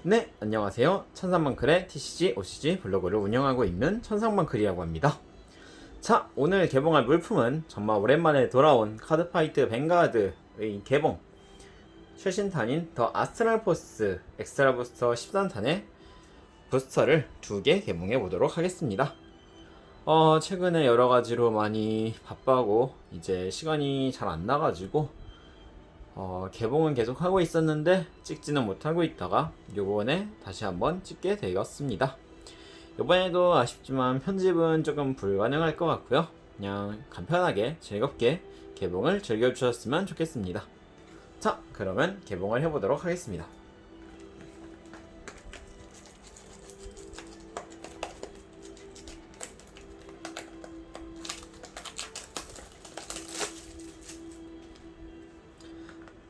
네, 안녕하세요. 천상만클의 TCG, OCG 블로그를 운영하고 있는 천상만클이라고 합니다. 자, 오늘 개봉할 물품은 정말 오랜만에 돌아온 카드파이트 뱅가드의 개봉 최신탄인 더 아스트랄 포스 엑스트라 부스터 13탄의 부스터를 2개 개봉해 보도록 하겠습니다. 최근에 여러가지로 많이 바빠고 이제 시간이 잘 안 나가지고 개봉은 계속 하고 있었는데 찍지는 못하고 있다가 요번에 다시 한번 찍게 되었습니다. 요번에도 아쉽지만 편집은 조금 불가능할 것 같고요. 그냥 간편하게 즐겁게 개봉을 즐겨주셨으면 좋겠습니다. 자, 그러면 개봉을 해보도록 하겠습니다.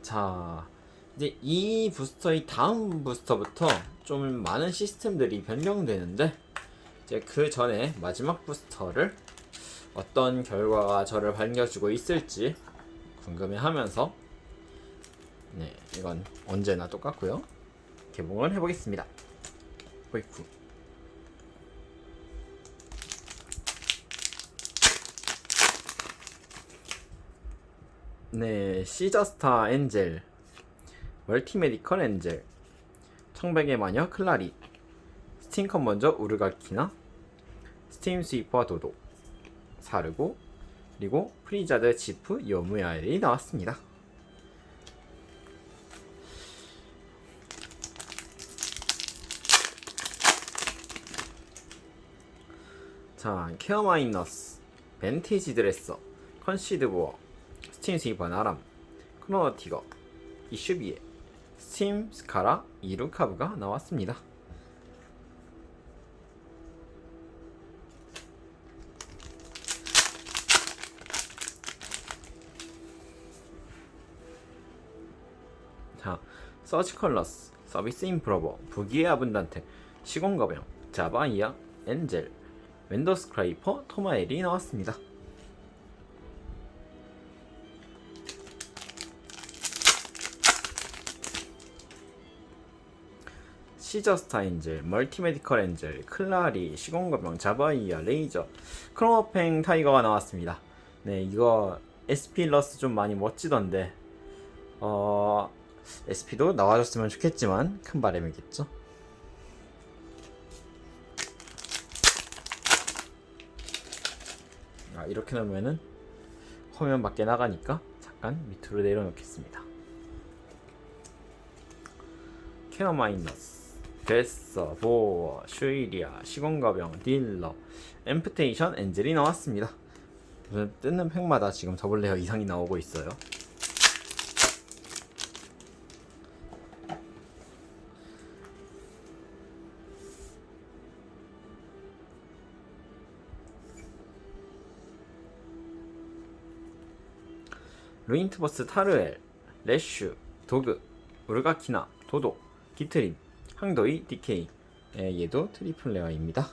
자, 이제 이 부스터의 다음 부스터부터 좀 많은 시스템들이 변경되는데 이제 그 전에 마지막 부스터를 어떤 결과가 저를 반겨주고 있을지 궁금해하면서 이건 언제나 똑같고요. 개봉을 해보겠습니다. 호이쿠. 네, 시저스타 엔젤, 멀티메디컬 엔젤, 청백의 마녀 클라리, 스팀 컨버저 우르가키나, 스팀 스위퍼 도도, 사르고, 그리고 프리자드 지프 요무야엘이 나왔습니다. 자, 케어 마이너스, 벤티지 드레서, 컨시드 보어, 스팀 스위퍼 나람, 크로노 티거, 이슈비에, 스팀 스카라, 이루카브가 나왔습니다. 자, 서치 컬러스, 서비스 임프로버, 부기의 아분단테, 시공거병, 자바이아, 엔젤, 웬더 스크라이퍼, 토마엘이 나왔습니다. 시저스타 엔젤, 멀티메디컬 엔젤, 클라리, 시공거병, 자바이아, 레이저, 크로노팽 타이거가 나왔습니다. 네, 이거 SP러스 좀 많이 멋지던데 SP도 나와줬으면 좋겠지만 큰 바람이겠죠. 이렇게 놓으면은 화면 밖에 나가니까 잠깐 밑으로 내려놓겠습니다. 케어 마이너스, 데서, 보어, 슈이리아, 시공가병, 딜러, 엠프테이션, 엔젤이 나왔습니다. 뜯는 팩마다 지금 더블레어 이상이 나오고 있어요. 루인트버스 타르엘, 레슈, 도그, 우르가키나, 도도, 기트린, 항도이, 디케이. 얘도 트리플 레어입니다.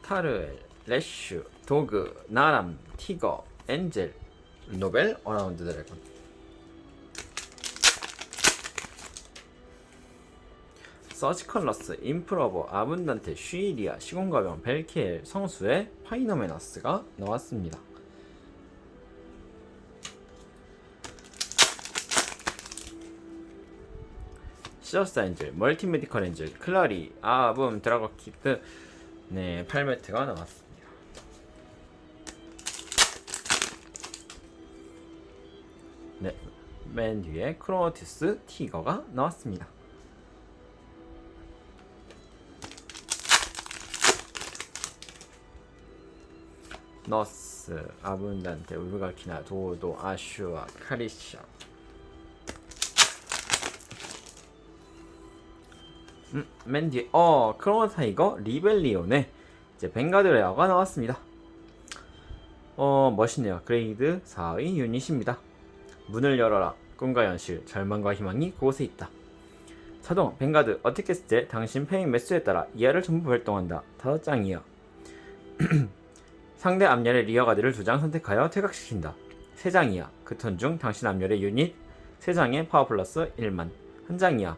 타르엘, 레슈, 도그, 나람, 티거, 엔젤, 노벨, 어라운드 드래곤. 서치컬러스, 임프로버, 아분단테, 슈이리아, 시공가병, 벨케엘, 성수의 파이노메나스가 나왔습니다. 시저스타 엔젤, 멀티메디컬 엔젤, 클라리, 아붐, 드라고키트, 네, 8매트가 나왔습니다. 네, 맨 뒤에 크로노티스 티거가 나왔습니다. 너스, 아분단테, 우르가키나, 도도, 아슈아, 카리샤. 맨 뒤에 크로노 타이거, 리벨리온의 이제 뱅가드 레어가 나왔습니다. 멋있네요. 그레이드 4의 유닛입니다. 문을 열어라. 꿈과 현실, 절망과 희망이 그곳에 있다. 자동, 뱅가드, 어택 했을 때 당신 페인 매수에 따라 이하를 전부 발동한다. 5장이야. 상대 앞열의 리어가드를 2장 선택하여 퇴각시킨다. 3장이야. 그 턴 중 당신 앞열의 유닛 3장에 파워 플러스 1만. 1장이야.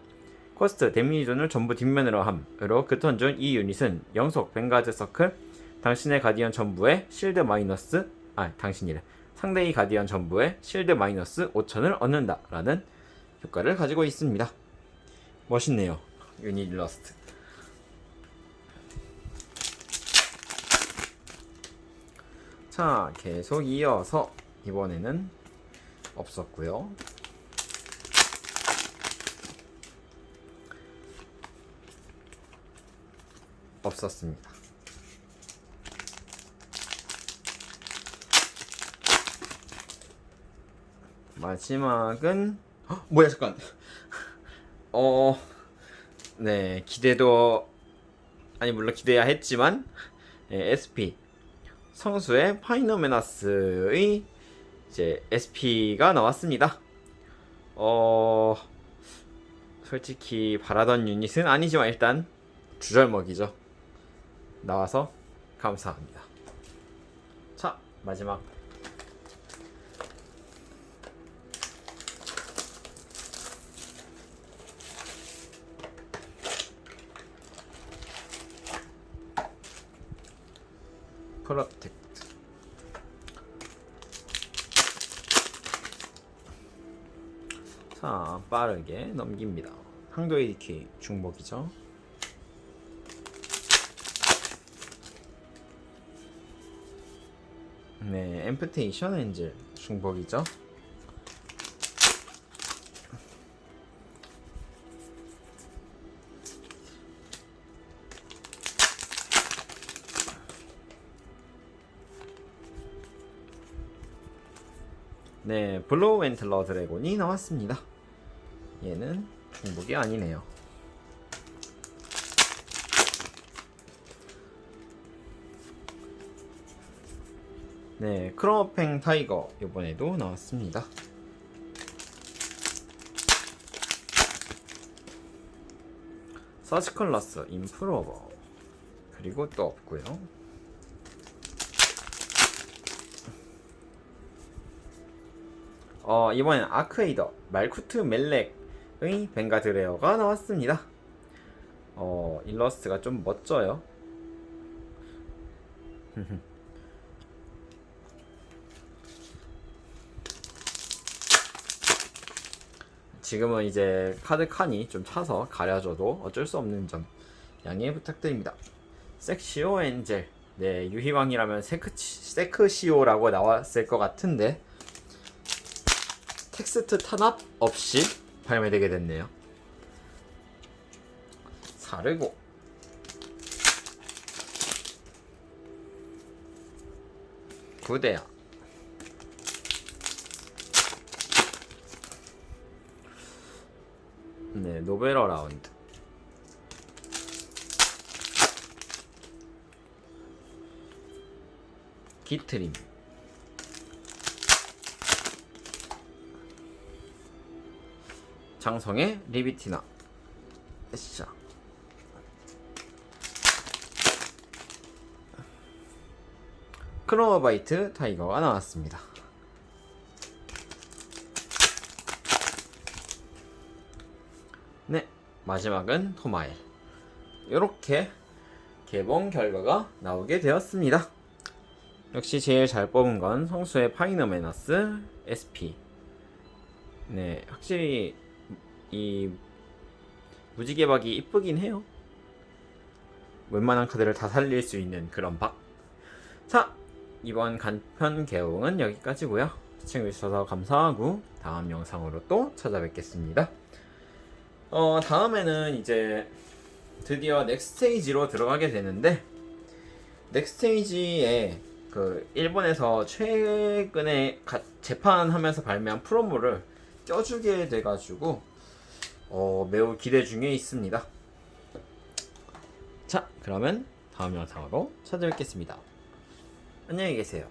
코스트 데미지 존을 전부 뒷면으로 함으로 그 턴 중 이 유닛은 영속 뱅가드 서클 당신의 가디언 전부에 실드 마이너스 당신이래. 상대의 가디언 전부에 실드 마이너스 5,000을 얻는다 라는 효과를 가지고 있습니다. 멋있네요. 유닛 일러스트. 자, 계속 이어서 이번에는 없었고요. 없었습니다. 마지막은 뭐야 잠깐. 네, 기대도 물론 기대야 했지만 SP 성수의 파이노메나스의 이제 SP가 나왔습니다. 솔직히 바라던 유닛은 아니지만 일단 주절먹이죠. 나와서 감사합니다. 자, 마지막 프로텍트. 자, 빠르게 넘깁니다. 항도의 디케이 중복이죠. 네, 앰프테이션 엔젤 중복이죠. 네, 블로우 웬틀러 드래곤이 나왔습니다. 얘는 중복이 아니네요. 네, 크로팽 타이거 이번에도 나왔습니다. 서치컬러스 임프로버 그리고 또 없고요. 이번엔 아크에이더 말쿠트 멜렉의 벵가드 레어가 나왔습니다. 일러스트가 좀 멋져요. 지금은 이제 카드 칸이 좀 차서 가려져도 어쩔 수 없는 점 양해 부탁드립니다. 섹시오 엔젤. 네, 유희왕이라면 세크시오라고 나왔을 것 같은데 텍스트 탄압 없이 발매되게 됐네요. 사르고 구대야. 네, 노베러 라운드. 기트림. 장성의 리비티나. 에샤. 크로노바이트 타이거가 나왔습니다. 네, 마지막은 토마엘. 이렇게 개봉 결과가 나오게 되었습니다. 역시 제일 잘 뽑은 건 성수의 파이너메너스 SP. 네, 확실히 이 무지개박이 이쁘긴 해요. 웬만한 카드를 다 살릴 수 있는 그런 박. 자, 이번 간편 개봉은 여기까지고요. 시청해주셔서 감사하고 다음 영상으로 또 찾아뵙겠습니다. 다음에는 이제 드디어 넥스테이지로 들어가게 되는데, 넥스테이지에 그 일본에서 최근에 재판하면서 발매한 프로모를 껴주게 돼가지고 매우 기대 중에 있습니다. 자, 그러면 다음 영상으로 찾아뵙겠습니다. 안녕히 계세요.